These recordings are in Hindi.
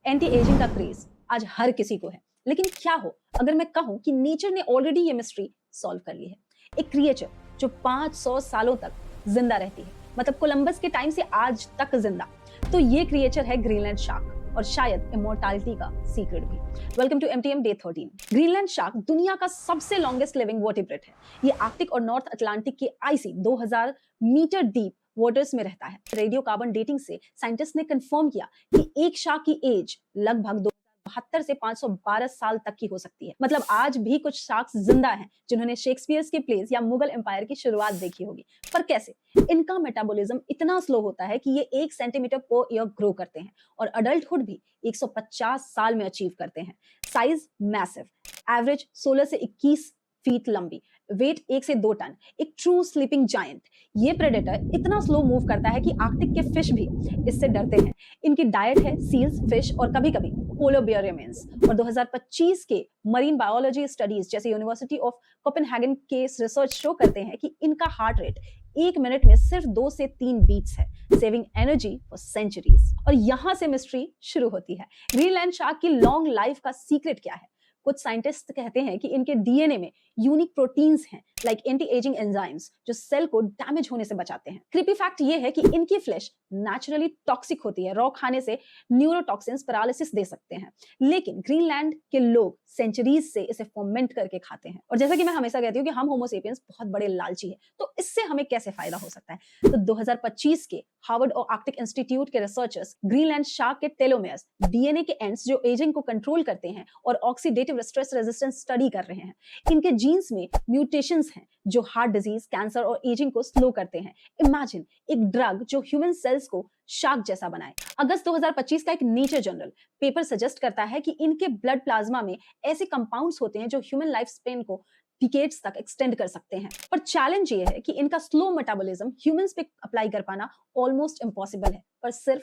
एंटी एजिंग का क्रेज आज हर किसी को है, लेकिन क्या हो अगर मैं कहूं कि नेचर ने ऑलरेडी ये मिस्ट्री सॉल्व कर ली है। एक क्रिएचर जो 500 सालों तक जिंदा रहती है, मतलब कोलंबस के टाइम से आज तक जिंदा। तो ये क्रिएचर है ग्रीनलैंड शार्क, और शायद इमोर्टैलिटी का सीक्रेट भी। Welcome to MTM day 13। Greenland shark दुनिया का सबसे लॉन्गेस्ट लिविंग वर्टिब्रेट है। ये आर्कटिक और नॉर्थ अटलांटिक के आईसी 2000 मीटर डीप वाटर्स में रहता है। रेडियो कार्बन डेटिंग से साइंटिस्ट ने कंफर्म किया कि एक शार्क की एज लगभग 2072 से 512 साल तक की हो सकती है। मतलब आज भी कुछ शार्क्स जिंदा हैं जिन्होंने शेक्सपियर के प्लेस या मुगल एम्पायर की शुरुआत देखी होगी। पर कैसे? इनका मेटाबॉलिज्म इतना स्लो होता है कि ये 1 सेंटीमीटर पर ईयर ग्रो करते हैं, और अडल्टहुड भी 150 साल में अचीव करते हैं। साइज मैसिव, एवरेज 16 से 21 फीट लंबी, वेट 1 से 2 टन, एक ट्रू स्लीपिंग जायंट। ये प्रेडेटर इतना स्लो मूव करता है कि आर्कटिक के फिश भी इससे डरते हैं। इनकी डाइट है सील्स, फिश और कभी-कभी पोलर बेयर रेमेन्स। और 2025 के मरीन बायोलॉजी स्टडीज जैसे यूनिवर्सिटी ऑफ कोपेनहेगन के रिसर्च शो करते हैं कि इनका हार्ट रेट 1 मिनट में सिर्फ 2 से 3 बीट्स है, सेविंग एनर्जी फॉर सेंचुरीज। और यहां से मिस्ट्री शुरू होती है। ग्रीनलैंड शार्क की लॉन्ग लाइफ का सीक्रेट क्या है? कुछ साइंटिस्ट कहते हैं कि इनके डीएनए में यूनिक प्रोटीन्स हैं, लाइक एंटी एजिंग एंजाइम्स, जो सेल को डैमेज होने से बचाते हैं। क्रीपी फैक्ट ये है कि इनकी फ्लैश नेचुरली टॉक्सिक होती है। रॉ खाने से न्यूरोटॉक्सिन्स पैरालिसिस दे सकते हैं, लेकिन ग्रीनलैंड के लोग सेंचुरीज से इसे फर्मेंट करके खाते हैं। और जैसा कि मैं हमेशा कहती हूँ कि हम होमोसेपियंस बहुत बड़े लालची है, तो इससे हमें कैसे फायदा हो सकता है? तो 2025 के हार्वर्ड और आर्कटिक इंस्टीट्यूट के रिसर्चर्स ग्रीनलैंड शार्क के टेलोमेयर्स, डीएनए के एंड्स जो एजिंग को कंट्रोल करते हैं, और ऑक्सीडेटिव स्ट्रेस रेजिस्टेंस स्टडी कर रहे हैं। इनके जीन्स में म्यूटेशंस हैं जो हार्ट डिजीज, कैंसर और एजिंग को स्लो करते हैं। इमेजिन एक ड्रग जो ह्यूमन सेल्स को शार्क जैसा बनाए। अगस्त 2025 का एक नेचर जर्नल पेपर सजेस्ट करता है कि इनके ब्लड प्लाज्मा में ऐसे कंपाउंड्स होते हैं जो ह्यूमन लाइफ स्पेन को डिकेड्स तक एक्सटेंड कर सकते हैं। पर चैलेंज ये है कि इनका स्लो मेटाबॉलिज्म ह्यूमंस पे अप्लाई कर पाना ऑलमोस्ट इम्पॉसिबल है, पर सिर्फ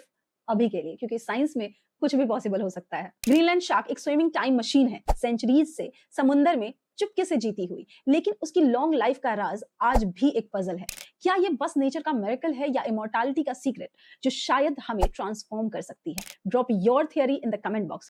अभी के लिए, क्योंकि साइंस में कुछ भी पॉसिबल हो सकता है। ग्रीनलैंड शार्क एक स्विमिंग टाइम मशीन है, सेंचुरीज से समुंदर में चुपके से जीती हुई, लेकिन उसकी लॉन्ग लाइफ का राज आज भी एक पजल है। क्या ये बस नेचर का मिरेकल है या इमॉर्टैलिटी का सीक्रेट जो शायद हमें ट्रांसफॉर्म कर सकती है? Drop your theory in the comment box.